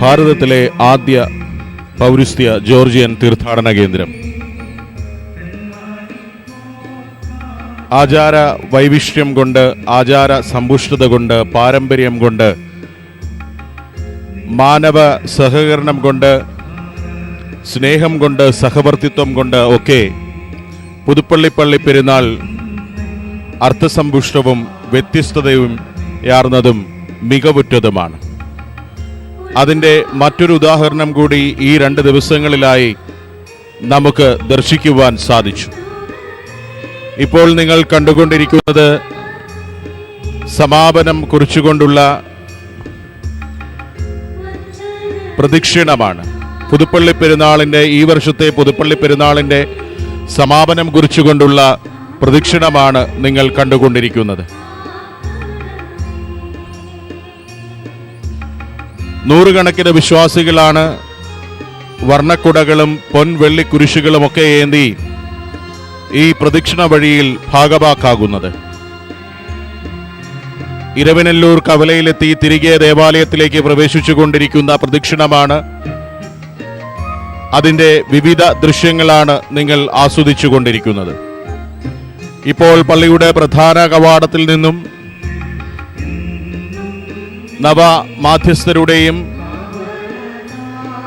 ഭാരതത്തിലെ ആദ്യ പൗരസ്ത്യ ജോർജിയൻ തീർത്ഥാടന കേന്ദ്രം. ആചാര വൈവിഷ്ട്യം കൊണ്ട്, ആചാര സമ്പുഷ്ടത കൊണ്ട്, പാരമ്പര്യം കൊണ്ട്, മാനവ സഹകരണം കൊണ്ട്, സ്നേഹം കൊണ്ട്, സഹവർത്തിത്വം കൊണ്ട് ഒക്കെ പുതുപ്പള്ളി പള്ളി പെരുന്നാൾ അർത്ഥസമ്പുഷ്ടവും വ്യത്യസ്തതയും യാർന്നതും മികവുറ്റതുമാണ്. അതിൻ്റെ മറ്റൊരു ഉദാഹരണം കൂടി ഈ 2 ദിവസങ്ങളിലായി നമുക്ക് ദർശിക്കുവാൻ സാധിച്ചു. ഇപ്പോൾ നിങ്ങൾ കണ്ടുകൊണ്ടിരിക്കുന്നത് സമാപനം കുറിച്ചുകൊണ്ടുള്ള പ്രദക്ഷിണമാണ്. പുതുപ്പള്ളി പെരുന്നാളിൻ്റെ, ഈ വർഷത്തെ പുതുപ്പള്ളി പെരുന്നാളിൻ്റെ സമാപനം കുറിച്ചുകൊണ്ടുള്ള പ്രദക്ഷിണമാണ് നിങ്ങൾ കണ്ടുകൊണ്ടിരിക്കുന്നത്. 100 കണക്കിന് വിശ്വാസികളാണ് വർണ്ണക്കുടകളും പൊൻവെള്ളി കുരിശുകളുമൊക്കെ ഏന്തി ഈ പ്രദക്ഷിണ വഴിയിൽ ഭാഗവാക്കാകുന്നത്. ഇരവിനല്ലൂർ കവലയിലെത്തി തിരികെ ദേവാലയത്തിലേക്ക് പ്രവേശിച്ചുകൊണ്ടിരിക്കുന്ന പ്രദക്ഷിണമാണ്. അതിൻ്റെ വിവിധ ദൃശ്യങ്ങളാണ് നിങ്ങൾ ആസ്വദിച്ചു കൊണ്ടിരിക്കുന്നത്. ഇപ്പോൾ പള്ളിയുടെ പ്രധാന കവാടത്തിൽ നിന്നും നവ മാധ്യസ്ഥരുടെയും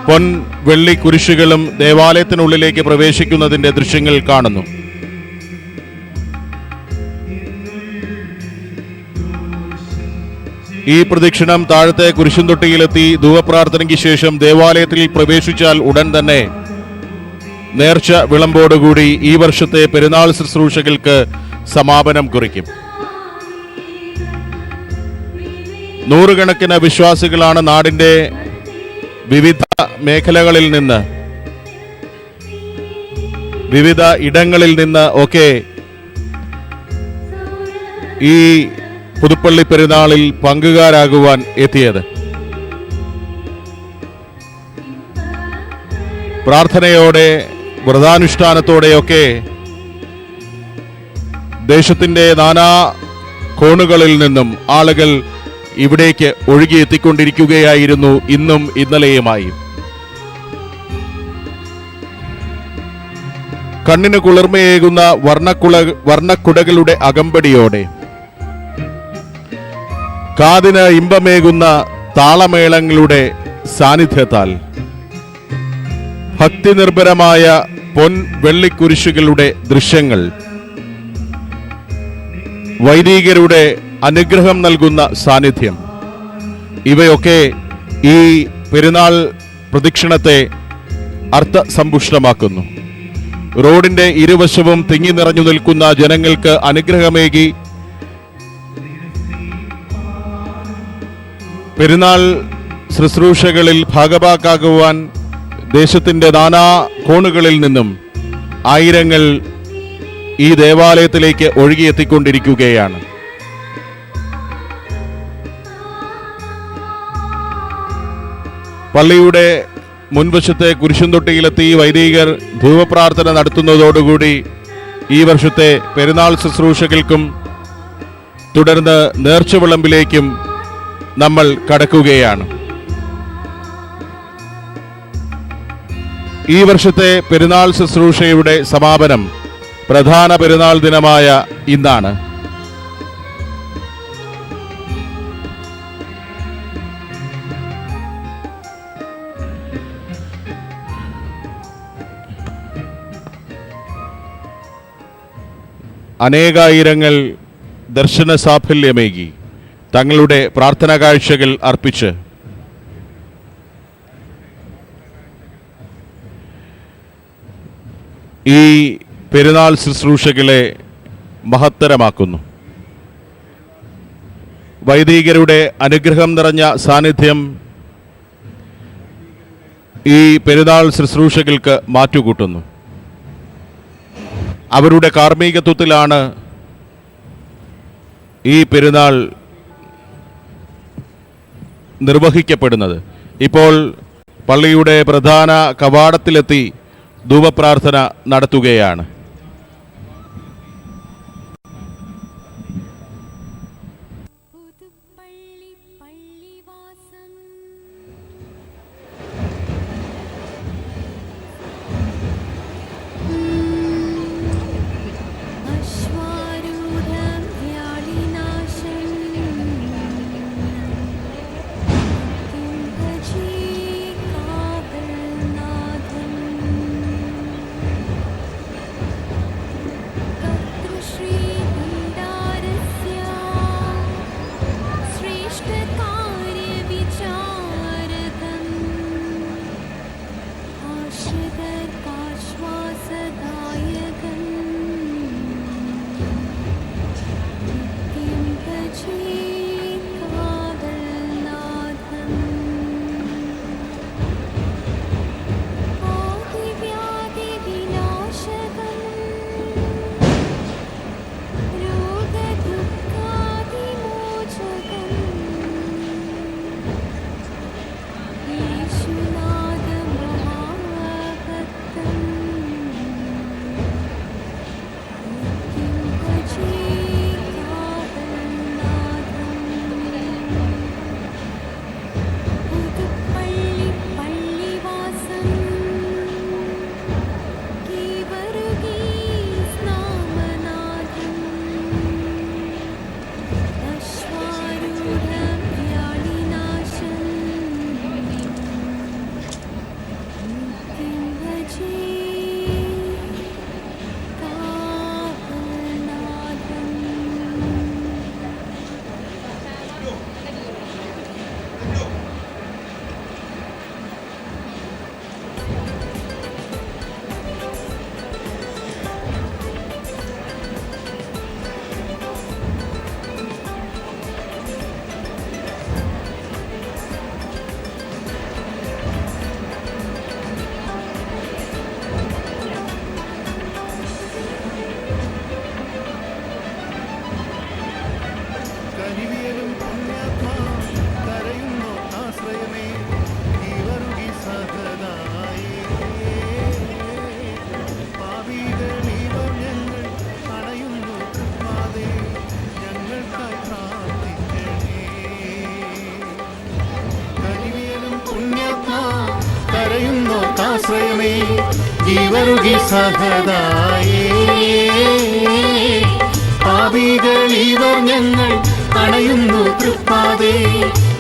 പൊൻ വെള്ളി കുരിശുകളും ദേവാലയത്തിനുള്ളിലേക്ക് പ്രവേശിക്കുന്നതിൻ്റെ ദൃശ്യങ്ങൾ കാണുന്നു. ഈ പ്രദക്ഷിണം താഴത്തെ കുരിശുംതൊട്ടിയിലെത്തി ധൂവപ്രാർത്ഥനയ്ക്ക് ശേഷം ദേവാലയത്തിൽ പ്രവേശിച്ചാൽ ഉടൻ തന്നെ നേർച്ച വിളമ്പോടുകൂടി ഈ വർഷത്തെ പെരുന്നാൾ ശുശ്രൂഷകൾക്ക് സമാപനം കുറിക്കും. 100 കണക്കിന് വിശ്വാസികളാണ് നാടിൻ്റെ വിവിധ മേഖലകളിൽ നിന്ന്, വിവിധ ഇടങ്ങളിൽ നിന്ന് ഒക്കെ ഈ പുതുപ്പള്ളി പെരുന്നാളിൽ പങ്കുകാരാകുവാൻ എത്തിയത്. പ്രാർത്ഥനയോടെ, വ്രതാനുഷ്ഠാനത്തോടെയൊക്കെ ദേശത്തിൻ്റെ നാനാ കോണുകളിൽ നിന്നും ആളുകൾ ഇവിടേക്ക് ഒഴുകിയെത്തിക്കൊണ്ടിരിക്കുകയായിരുന്നു ഇന്നും ഇന്നലെയുമായി. കണ്ണിന് കുളിർമയേകുന്ന വർണ്ണക്കുടകളുടെ അകമ്പടിയോടെ, കാതിന് ഇമ്പമേകുന്ന താളമേളങ്ങളുടെ സാന്നിധ്യത്താൽ, ഭക്തി നിർഭരമായ പൊൻ വെള്ളിക്കുരിശുകളുടെ ദൃശ്യങ്ങൾ, വൈദികരുടെ അനുഗ്രഹം നൽകുന്ന സാന്നിധ്യം, ഇവയൊക്കെ ഈ പെരുന്നാൾ പ്രദക്ഷിണത്തെ അർത്ഥസമ്പുഷ്ടമാക്കുന്നു. റോഡിന്റെ ഇരുവശവും തിങ്ങി നിറഞ്ഞു നിൽക്കുന്ന ജനങ്ങൾക്ക് അനുഗ്രഹമേകി പെരുന്നാൾ ശുശ്രൂഷകളിൽ ഭാഗവാക്കാകുവാൻ ദേശത്തിൻ്റെ നാനാ കോണുകളിൽ നിന്നും ആയിരങ്ങൾ ഈ ദേവാലയത്തിലേക്ക് ഒഴുകിയെത്തിക്കൊണ്ടിരിക്കുകയാണ്. പള്ളിയുടെ മുൻവശത്തെ കുരിശുംതൊട്ടിയിലെത്തി വൈദികർ ധൂവപ്രാർത്ഥന നടത്തുന്നതോടുകൂടി ഈ വർഷത്തെ പെരുന്നാൾ ശുശ്രൂഷകൾക്കും തുടർന്ന് നേർച്ച വിളമ്പിലേക്കും നമ്മൾ കടക്കുകയാണ്. ഈ വർഷത്തെ പെരുന്നാൾ ശുശ്രൂഷയുടെ സമാപനം പ്രധാന പെരുന്നാൾ ദിനമായ ഇന്നാണ്. അനേകായിരങ്ങൾ ദർശന സാഫല്യമേകി തങ്ങളുടെ പ്രാർത്ഥനാ കാഴ്ചകൾ അർപ്പിച്ച് ഈ പെരുന്നാൾ ശുശ്രൂഷകളെ മഹത്തരമാക്കുന്നു. വൈദികരുടെ അനുഗ്രഹം നിറഞ്ഞ സാന്നിധ്യം ഈ പെരുന്നാൾ ശുശ്രൂഷകൾക്ക് മാറ്റുകൂട്ടുന്നു. അവരുടെ കാർമ്മികത്വത്തിലാണ് ഈ പെരുന്നാൾ നിർവഹിക്കപ്പെടുന്നത്. ഇപ്പോൾ പള്ളിയുടെ പ്രധാന കവാടത്തിലെത്തി ധൂപപ്രാർത്ഥന നടത്തുകയാണ്. ജീവരുകി സഹതായേ. പാപികളിവർ ഞങ്ങൾ അണയുന്നു തൃപ്പാതേ,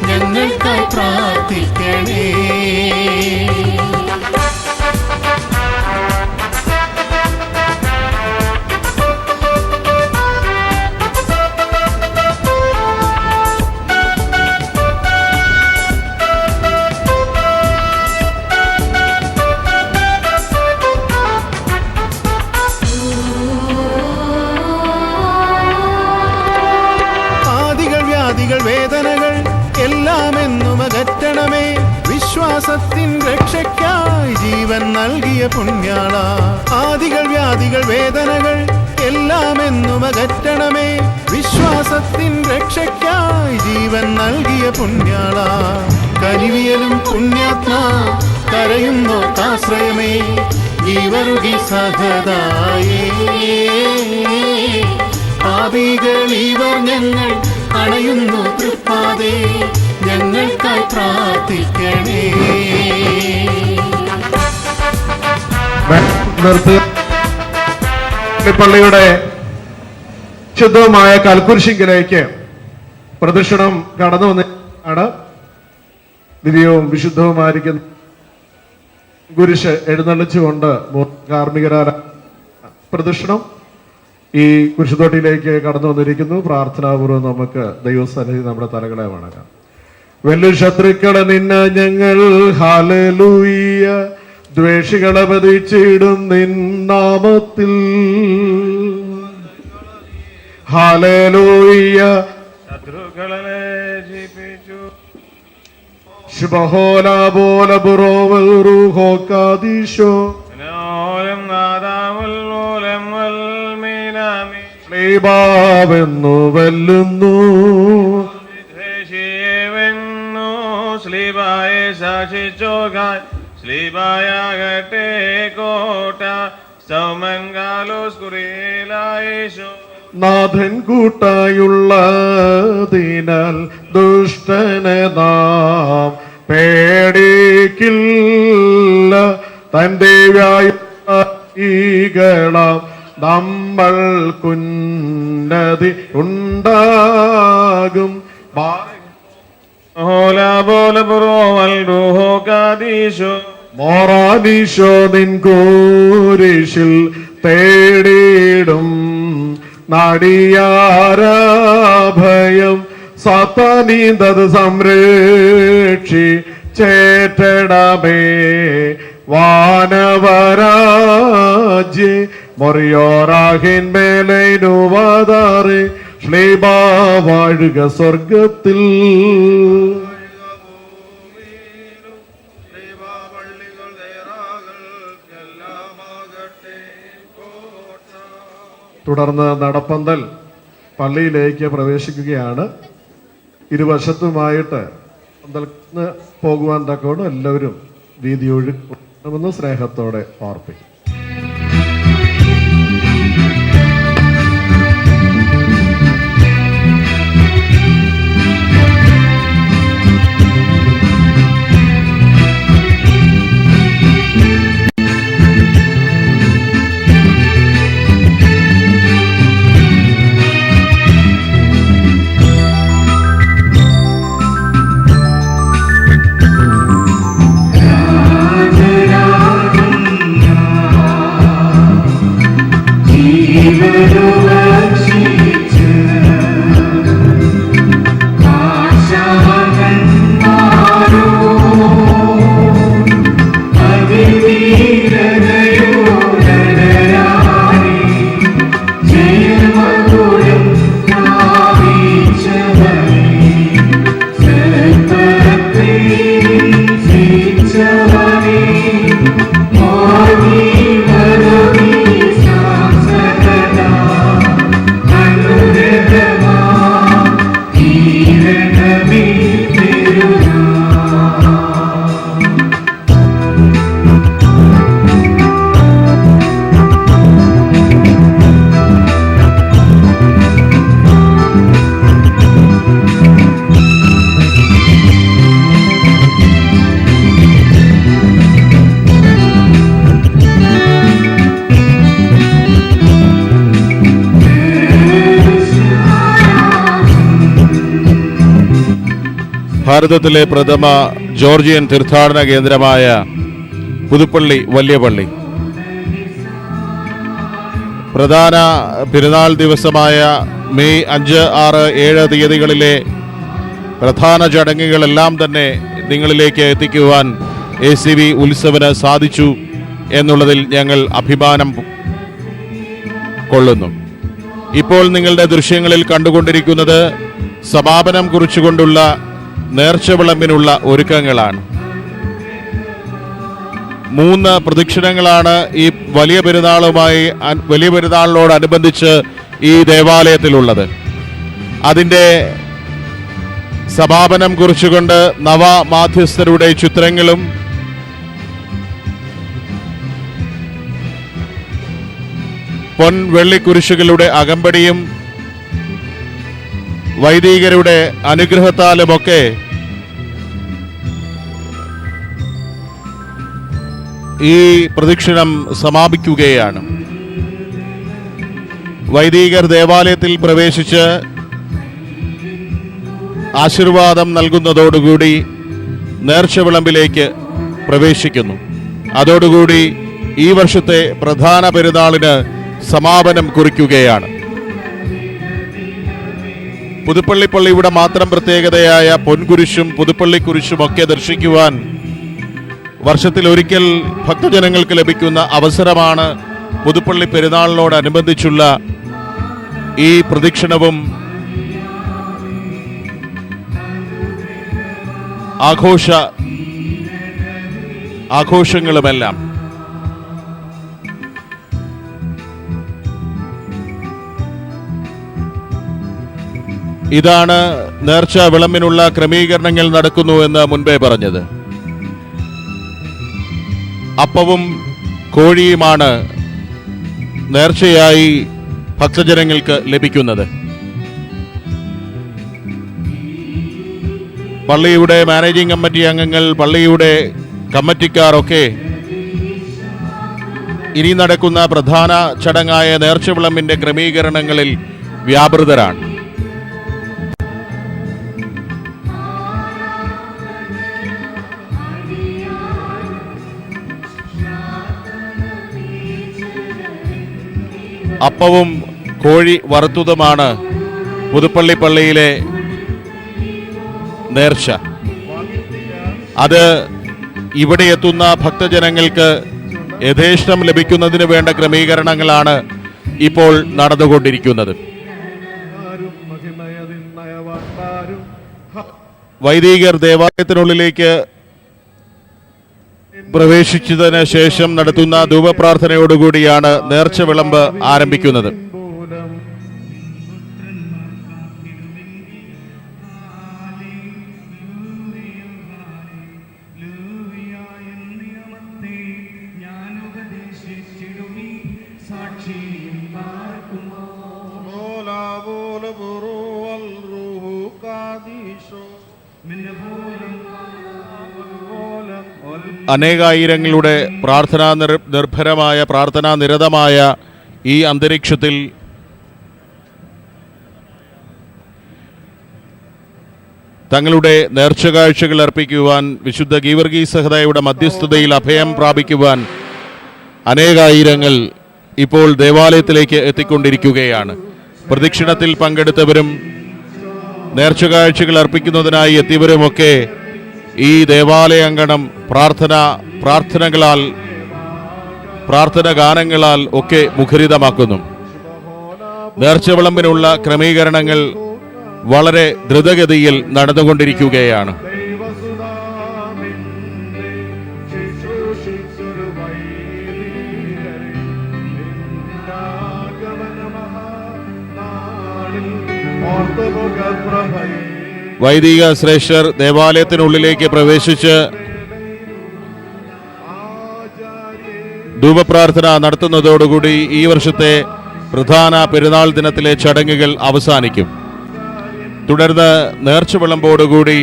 ഞങ്ങൾക്കായി പ്രാർത്ഥിക്കണേ. വേദനകൾ എല്ലാം എന്നും അകറ്റണമേ. വിശ്വാസത്തിൻ രക്ഷയ്ക്കായി ജീവൻ നൽകിയ പുണ്യാള. ആദികൾ വ്യാധികൾ വേദനകൾ എല്ലാം എന്നും അകറ്റണമേ. വിശ്വാസത്തിൻ രക്ഷയ്ക്കായി ജീവൻ നൽകിയ പുണ്യാള. കനിവിയലും പുണ്യാത്മാ കരയുന്നോ ആശ്രയമേ, ജീവരുകി സഹതായേ. പാപികളിവർ ഞങ്ങൾ അണയുന്നു തൃപ്പാതേ, ഞങ്ങൾക്കായി പ്രാർത്ഥിക്കണേ. പള്ളിയുടെ ശുദ്ധമായ കൽക്കുരിശിങ്കിലേക്ക് പ്രദക്ഷിണം കടന്നു വന്നിട്ടാണ് ദിവ്യവും വിശുദ്ധവുമായിരിക്കുന്ന കുരിശ് എഴുന്നള്ളിച്ചുകൊണ്ട് കാർമ്മികരായ പ്രദക്ഷിണം ഈ കുരിശുതൊട്ടിയിലേക്ക് കടന്നു വന്നിരിക്കുന്നു. പ്രാർത്ഥനാപൂർവ്വം നമുക്ക് ദൈവസന്നിധി നമ്മുടെ തലകളെ വണങ്ങാം. വലിയ ശത്രുക്കളെ നിന്നെ ഞങ്ങൾ ഹല്ലേലൂയ, ദ്വേഷികളെ വധിച്ചിടും നിൻ നാമത്തിൽ ഹല്ലേലൂയ. ശത്രുക്കളെ ജയിപ്പിച്ചു ശുഭഹോല ബോല ബുറോവൽ റൂഹോ കാദീശോ സ്ലീബാവെന്നു വെല്ലുന്നു സ്ലീബായെ സാക്ഷിച്ചോകാൻ സ്ലീബായാകട്ടെ കോട്ട സൗമൻ കാലോസ് കുറിയിലായേശു. നാഥൻ കൂട്ടായുള്ളതിനാൽ ദുഷ്ടനെ നാം പേടിക്കില്ല. തന്റെ വ്യായികളാം നമ്മൾക്കുന്നതി ഉണ്ടാകും. മോറാനീശോ നിൻ കുരിശിൽ തേടിടും നടിയാരാഭയം. സാത്താനീന്തത് സംരക്ഷി ചേറ്റടമേ വാനവരാജ്യേ. മൊറിയോറാഹിൻ മേലൈനുവാതാറ് ശ്ലീബാ വാഴുക സ്വർഗത്തിൽ. തുടർന്ന് നടപ്പന്തൽ പള്ളിയിലേക്ക് പ്രവേശിക്കുകയാണ്. ഇരുവശത്തുമായിട്ട് പന്തലിന് പോകുവാൻ തക്കോണം എല്ലാവരും വീതി ഒഴുകുമെന്ന് സ്നേഹത്തോടെ ഓർപ്പിക്കും. ഭാരതത്തിലെ പ്രഥമ ജോർജിയൻ തീർത്ഥാടന കേന്ദ്രമായ പുതുപ്പള്ളി വലിയ പള്ളി പ്രധാന പെരുന്നാൾ ദിവസമായ മെയ് 5, 6, 7 തീയതികളിലെ പ്രധാന ചടങ്ങുകളെല്ലാം തന്നെ നിങ്ങളിലേക്ക് എത്തിക്കുവാൻ ACV ഉത്സവന് സാധിച്ചു എന്നുള്ളതിൽ ഞങ്ങൾ അഭിമാനം കൊള്ളുന്നു. ഇപ്പോൾ നിങ്ങളുടെ ദൃശ്യങ്ങളിൽ കണ്ടുകൊണ്ടിരിക്കുന്നത് സമാപനം കുറിച്ചുകൊണ്ടുള്ള നേർച്ച വിളമ്പിനുള്ള ഒരുക്കങ്ങളാണ്. 3 പ്രദക്ഷിണങ്ങളാണ് ഈ വലിയ പെരുന്നാളിനോടനുബന്ധിച്ച് ഈ ദേവാലയത്തിലുള്ളത്. അതിൻ്റെ സമാപനം കുറിച്ചുകൊണ്ട് നവമാധ്യസ്ഥരുടെ ചിത്രങ്ങളും വെള്ളിക്കുരിശുകളുടെ അകമ്പടിയും വൈദികരുടെ അനുഗ്രഹത്താലുമൊക്കെ ഈ പ്രദക്ഷിണം സമാപിക്കുകയാണ്. വൈദികർ ദേവാലയത്തിൽ പ്രവേശിച്ച് ആശീർവാദം നൽകുന്നതോടുകൂടി നേർച്ച വിളമ്പിലേക്ക് പ്രവേശിക്കുന്നു. അതോടുകൂടി ഈ വർഷത്തെ പ്രധാന പെരുന്നാളിന് സമാപനം കുറിക്കുകയാണ്. പുതുപ്പള്ളി പള്ളിയുടെ മാത്രം പ്രത്യേകതയായ പൊൻകുരിശും പുതുപ്പള്ളി കുരിശും ഒക്കെ ദർശിക്കുവാൻ വർഷത്തിലൊരിക്കൽ ഭക്തജനങ്ങൾക്ക് ലഭിക്കുന്ന അവസരമാണ് പുതുപ്പള്ളി പെരുന്നാളിനോടനുബന്ധിച്ചുള്ള ഈ പ്രദക്ഷിണവും ആഘോഷങ്ങളുമെല്ലാം. ഇതാണ് നേർച്ച വിളമ്പിനുള്ള ക്രമീകരണങ്ങൾ നടക്കുന്നു എന്ന് മുൻപേ പറഞ്ഞത്. അപ്പവും കോഴിയുമാണ് നേർച്ചയായി ഭക്തജനങ്ങൾക്ക് ലഭിക്കുന്നത്. പള്ളിയുടെ മാനേജിംഗ് കമ്മിറ്റി അംഗങ്ങൾ, പള്ളിയുടെ കമ്മിറ്റിക്കാർ ഒക്കെ ഇനി നടക്കുന്ന പ്രധാന ചടങ്ങായ നേർച്ച വിളമ്പിന്റെ ക്രമീകരണങ്ങളിൽ വ്യാപൃതരാണ്. അപ്പവും കോഴി വറുത്തതുമാണ് പുതുപ്പള്ളി പള്ളിയിലെ നേർച്ച. അത് ഇവിടെ എത്തുന്ന ഭക്തജനങ്ങൾക്ക് യഥേഷ്ടം ലഭിക്കുന്നതിന് വേണ്ട ക്രമീകരണങ്ങളാണ് ഇപ്പോൾ നടന്നുകൊണ്ടിരിക്കുന്നത്. വൈദികർ ദേവാലയത്തിനുള്ളിലേക്ക് പ്രവേശിച്ചതിന് ശേഷം നടത്തുന്ന ധൂപപ്രാർത്ഥനയോടുകൂടിയാണ് നേർച്ച വിളമ്പ് ആരംഭിക്കുന്നത്. അനേകായിരങ്ങളുടെ പ്രാർത്ഥനാ നിരതമായ ഈ അന്തരീക്ഷത്തിൽ തങ്ങളുടെ നേർച്ചകാഴ്ചകൾ അർപ്പിക്കുവാൻ, വിശുദ്ധ ഗീവർഗീസ് സഹദയുടെ മധ്യസ്ഥതയിൽ അഭയം പ്രാപിക്കുവാൻ അനേകായിരങ്ങൾ ഇപ്പോൾ ദേവാലയത്തിലേക്ക് എത്തിക്കൊണ്ടിരിക്കുകയാണ്. പ്രദക്ഷിണത്തിൽ പങ്കെടുത്തവരും നേർച്ചകാഴ്ചകൾ അർപ്പിക്കുന്നതിനായി എത്തിയവരുമൊക്കെ ഈ ദേവാലയാങ്കണം പ്രാർത്ഥന ഗാനങ്ങളാൽ ഒക്കെ മുഖരിതമാക്കുന്നു. നേർച്ച വിളമ്പിനുള്ള ക്രമീകരണങ്ങൾ വളരെ ദ്രുതഗതിയിൽ നടന്നുകൊണ്ടിരിക്കുകയാണ്. വൈദിക ശ്രേഷ്ഠർ ദേവാലയത്തിനുള്ളിലേക്ക് പ്രവേശിച്ച് ധൂപപ്രാർത്ഥന നടത്തുന്നതോടുകൂടി ഈ വർഷത്തെ പ്രധാന പെരുന്നാൾ ദിനത്തിലെ ചടങ്ങുകൾ അവസാനിക്കും. തുടർന്ന് നേർച്ച വിളമ്പോടുകൂടി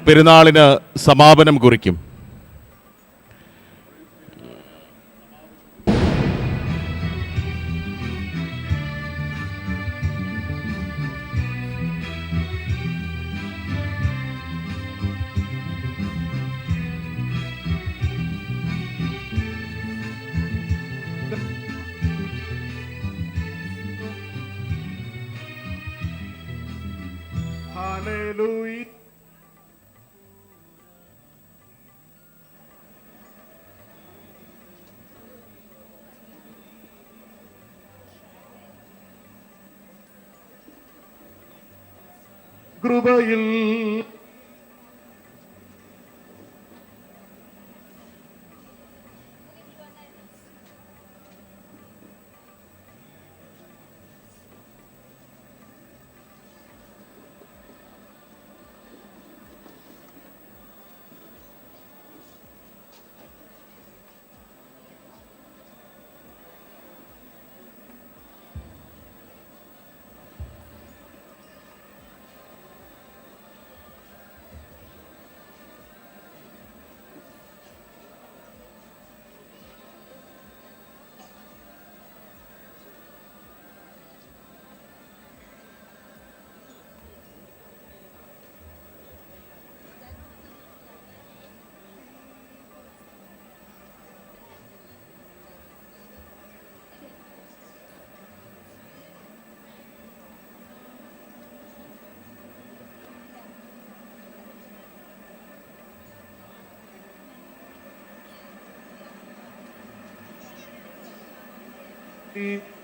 പെരുന്നാളിന് സമാപനം കുറിക്കും. കൃപയിൽ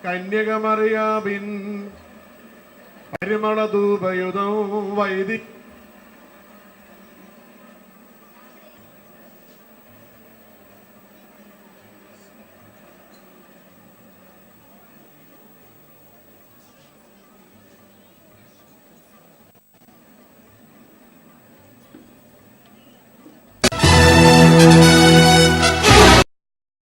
കന്യകമറിയാബിൻ പരിമള ധൂപയുധം വൈദിക